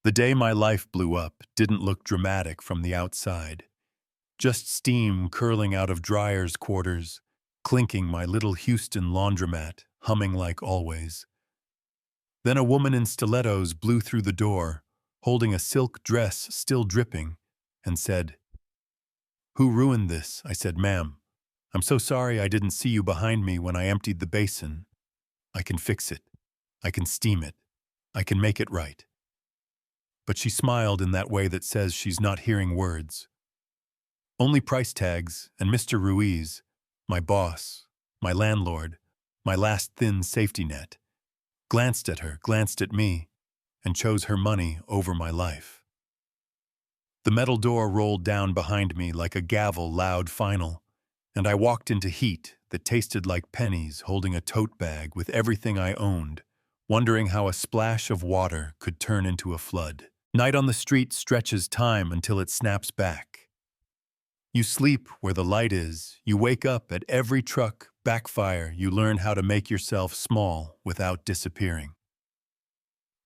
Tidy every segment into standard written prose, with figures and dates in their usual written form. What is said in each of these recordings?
The day my life blew up didn't look dramatic from the outside. Just steam curling out of dryer's quarters, clinking my little Houston laundromat, humming like always. Then a woman in stilettos blew through the door, holding a silk dress still dripping, and said, "Who ruined this?" I said, "Ma'am, I'm so sorry I didn't see you behind me when I emptied the basin. I can fix it. I can steam it. I can make it right." But she smiled in that way that says she's not hearing words. Only price tags and Mr. Ruiz, my boss, my landlord, my last thin safety net, glanced at her, glanced at me, and chose her money over my life. The metal door rolled down behind me like a gavel loud final, and I walked into heat that tasted like pennies holding a tote bag with everything I owned, wondering how a splash of water could turn into a flood. Night on the street stretches time until it snaps back. You sleep where the light is, you wake up at every truck, backfire, you learn how to make yourself small without disappearing.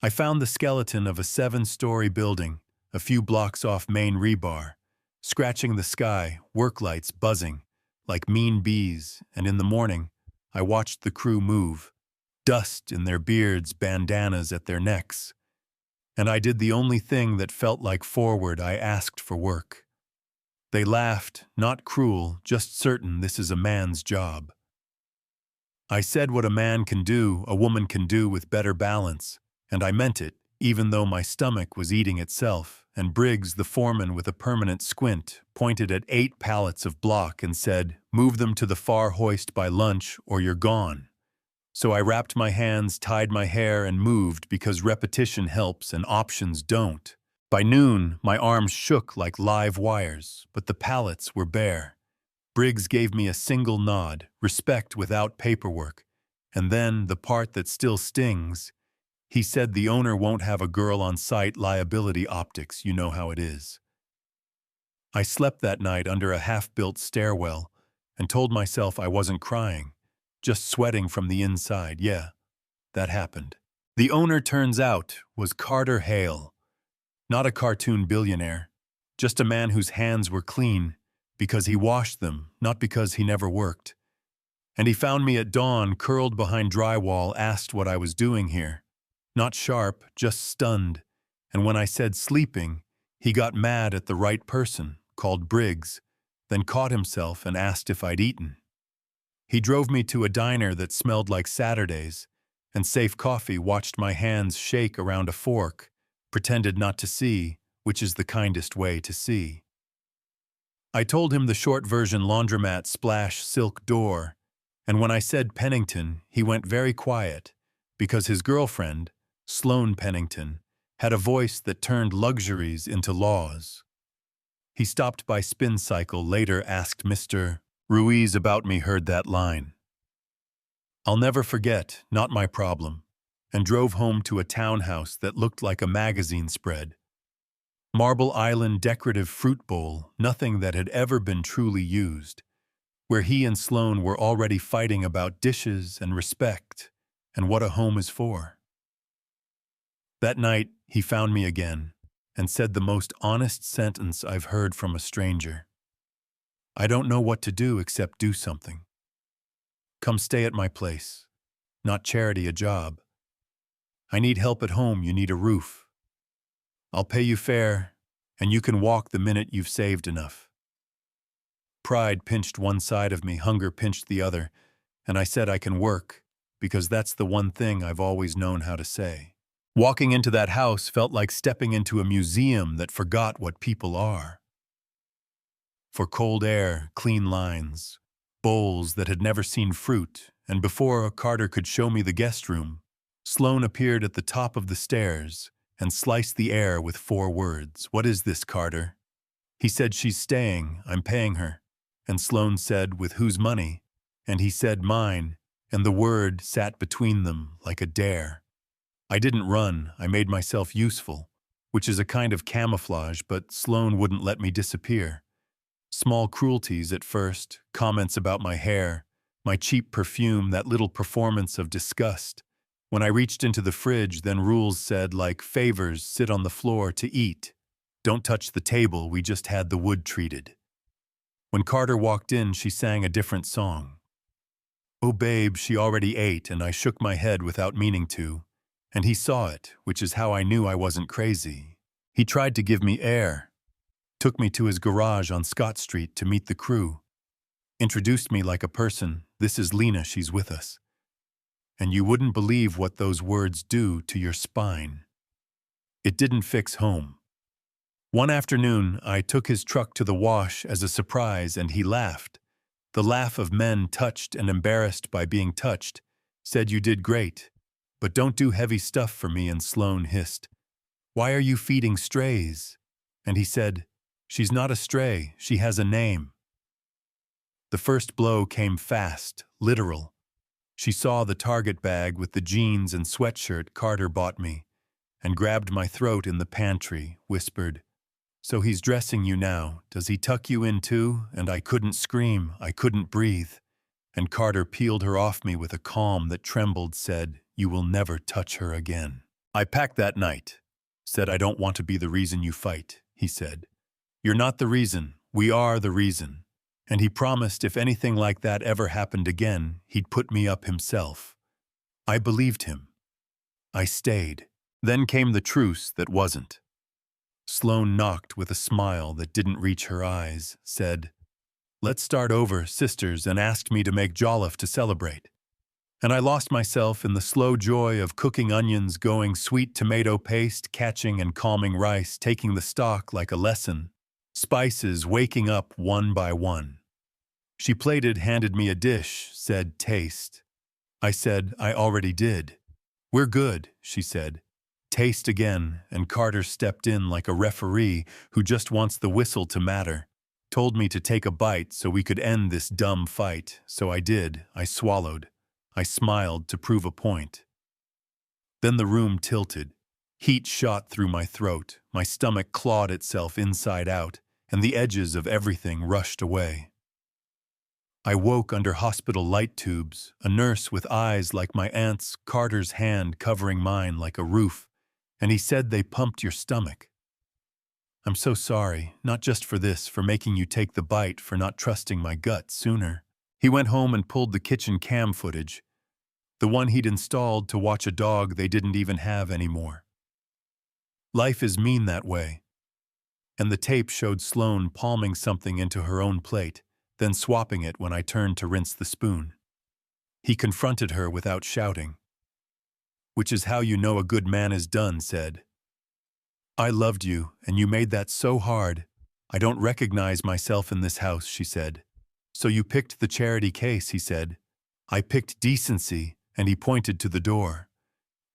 I found the skeleton of a 7-story building, a few blocks off Main Rebar, scratching the sky, work lights buzzing, like mean bees, and in the morning, I watched the crew move, dust in their beards, bandanas at their necks. And I did the only thing that felt like forward. I asked for work. They laughed, not cruel, just certain this is a man's job. I said what a man can do, a woman can do with better balance, and I meant it, even though my stomach was eating itself, and Briggs, the foreman with a permanent squint, pointed at 8 pallets of block and said, "Move them to the far hoist by lunch or you're gone." So I wrapped my hands, tied my hair, and moved because repetition helps and options don't. By noon, my arms shook like live wires, but the pallets were bare. Briggs gave me a single nod, respect without paperwork, and then, the part that still stings, he said the owner won't have a girl on site, liability optics, you know how it is. I slept that night under a half-built stairwell and told myself I wasn't crying. Just sweating from the inside, yeah, that happened. The owner, turns out, was Carter Hale. Not a cartoon billionaire, just a man whose hands were clean because he washed them, not because he never worked. And he found me at dawn, curled behind drywall, asked what I was doing here. Not sharp, just stunned. And when I said sleeping, he got mad at the right person, called Briggs, then caught himself and asked if I'd eaten. He drove me to a diner that smelled like Saturdays, and Safe Coffee watched my hands shake around a fork, pretended not to see, which is the kindest way to see. I told him the short version: laundromat, splash, silk door, and when I said Pennington, he went very quiet, because his girlfriend, Sloane Pennington, had a voice that turned luxuries into laws. He stopped by Spin Cycle, later asked Mr. Ruiz about me, heard that line. I'll never forget, not my problem, and drove home to a townhouse that looked like a magazine spread. Marble Island decorative fruit bowl, nothing that had ever been truly used, where he and Sloane were already fighting about dishes and respect and what a home is for. That night, he found me again and said the most honest sentence I've heard from a stranger. "I don't know what to do except do something. Come stay at my place. Not charity, a job. I need help at home, you need a roof. I'll pay you fair, and you can walk the minute you've saved enough." Pride pinched one side of me, hunger pinched the other, and I said I can work, because that's the one thing I've always known how to say. Walking into that house felt like stepping into a museum that forgot what people are. For cold air, clean lines, bowls that had never seen fruit, and before Carter could show me the guest room, Sloane appeared at the top of the stairs and sliced the air with 4 words. "What is this, Carter?" He said, "She's staying, I'm paying her." And Sloane said, "With whose money?" And he said, "Mine," and the word sat between them like a dare. I didn't run, I made myself useful, which is a kind of camouflage, but Sloane wouldn't let me disappear. Small cruelties at first, comments about my hair, my cheap perfume, that little performance of disgust, When I reached into the fridge, then rules said, like favors, sit on the floor to eat. Don't touch the table, we just had the wood treated. When Carter walked in, she sang a different song. Oh babe, she already ate, and I shook my head without meaning to. And he saw it, which is how I knew I wasn't crazy. He tried to give me air, took me to his garage on Scott Street to meet the crew, introduced me like a person, this is Lena, she's with us. And you wouldn't believe what those words do to your spine. It didn't fix home. One afternoon, I took his truck to the wash as a surprise and he laughed. The laugh of men touched and embarrassed by being touched, said you did great, but don't do heavy stuff for me, and Sloane hissed, why are you feeding strays? And he said, she's not a stray, she has a name. The first blow came fast, literal. She saw the Target bag with the jeans and sweatshirt Carter bought me, and grabbed my throat in the pantry, whispered, so he's dressing you now, does he tuck you in too? And I couldn't scream, I couldn't breathe. And Carter peeled her off me with a calm that trembled, said, you will never touch her again. I packed that night, said I don't want to be the reason you fight, he said. You're not the reason, we are the reason. And he promised if anything like that ever happened again, he'd put me up himself. I believed him. I stayed. Then came the truce that wasn't. Sloane knocked with a smile that didn't reach her eyes, said, let's start over, sisters, and asked me to make jollof to celebrate. And I lost myself in the slow joy of cooking onions, going sweet tomato paste, catching and calming rice, taking the stock like a lesson, spices waking up one by one. She plated, handed me a dish, said, taste. I said, I already did. We're good, she said. Taste again, and Carter stepped in like a referee who just wants the whistle to matter. Told me to take a bite so we could end this dumb fight, so I did. I swallowed. I smiled to prove a point. Then the room tilted. Heat shot through my throat, my stomach clawed itself inside out, and the edges of everything rushed away. I woke under hospital light tubes, a nurse with eyes like my aunt's, Carter's hand covering mine like a roof, and he said they pumped your stomach. I'm so sorry, not just for this, for making you take the bite, for not trusting my gut sooner. He went home and pulled the kitchen cam footage, the one he'd installed to watch a dog they didn't even have anymore. Life is mean that way. And the tape showed Sloane palming something into her own plate, then swapping it when I turned to rinse the spoon. He confronted her without shouting. Which is how you know a good man is done, said. I loved you, and you made that so hard. I don't recognize myself in this house, she said. So you picked the charity case, he said. I picked decency, and he pointed to the door.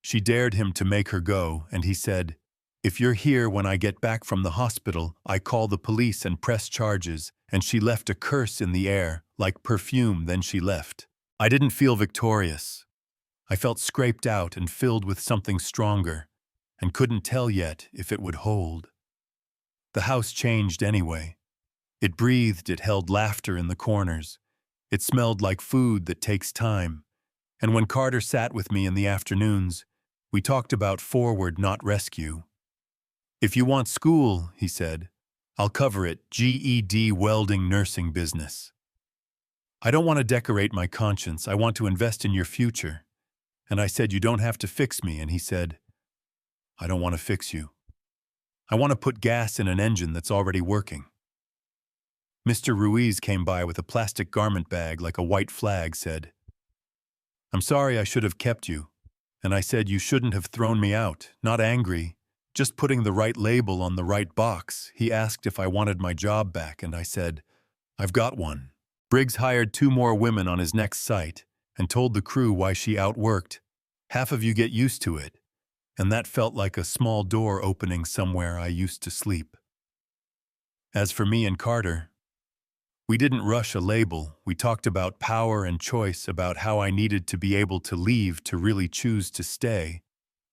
She dared him to make her go, and he said, if you're here when I get back from the hospital, I call the police and press charges, and she left a curse in the air, like perfume, then she left. I didn't feel victorious. I felt scraped out and filled with something stronger, and couldn't tell yet if it would hold. The house changed anyway. It breathed, it held laughter in the corners. It smelled like food that takes time. And when Carter sat with me in the afternoons, we talked about forward, not rescue. If you want school, he said, I'll cover it, GED welding nursing business. I don't want to decorate my conscience, I want to invest in your future. And I said, you don't have to fix me, and he said, I don't want to fix you. I want to put gas in an engine that's already working. Mr. Ruiz came by with a plastic garment bag like a white flag, said, I'm sorry I should have kept you. And I said, you shouldn't have thrown me out, not angry, just putting the right label on the right box. He asked if I wanted my job back, and I said, I've got one. Briggs hired 2 more women on his next site and told the crew why she outworked. Half of you get used to it. And that felt like a small door opening somewhere I used to sleep. As for me and Carter, we didn't rush a label. We talked about power and choice, about how I needed to be able to leave to really choose to stay.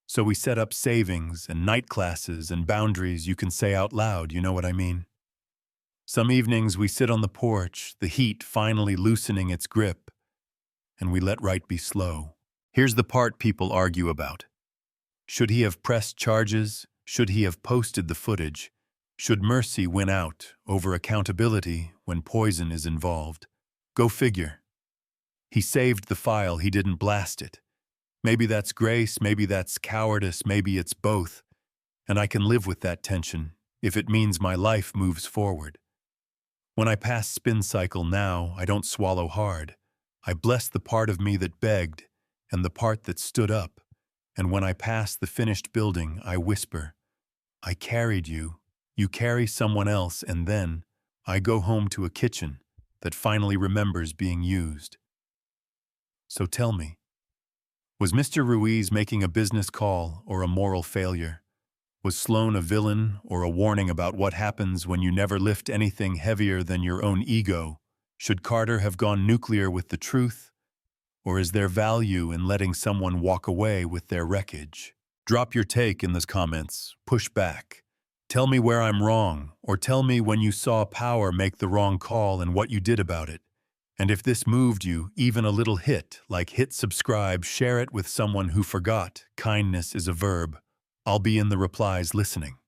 So we set up savings and night classes and boundaries you can say out loud, you know what I mean? Some evenings we sit on the porch, the heat finally loosening its grip, and we let right be slow. Here's the part people argue about. Should he have pressed charges? Should he have posted the footage? Should mercy win out over accountability when poison is involved? Go figure. He saved the file, he didn't blast it. Maybe that's grace, maybe that's cowardice, maybe it's both. And I can live with that tension if it means my life moves forward. When I pass spin cycle now, I don't swallow hard. I bless the part of me that begged and the part that stood up. And when I pass the finished building, I whisper, I carried you, you carry someone else, and then I go home to a kitchen that finally remembers being used. So tell me, was Mr. Ruiz making a business call or a moral failure? Was Sloan a villain or a warning about what happens when you never lift anything heavier than your own ego? Should Carter have gone nuclear with the truth? Or is there value in letting someone walk away with their wreckage? Drop your take in the comments. Push back. Tell me where I'm wrong, or tell me when you saw power make the wrong call and what you did about it. And if this moved you, even a little hit subscribe, share it with someone who forgot kindness is a verb. I'll be in the replies listening.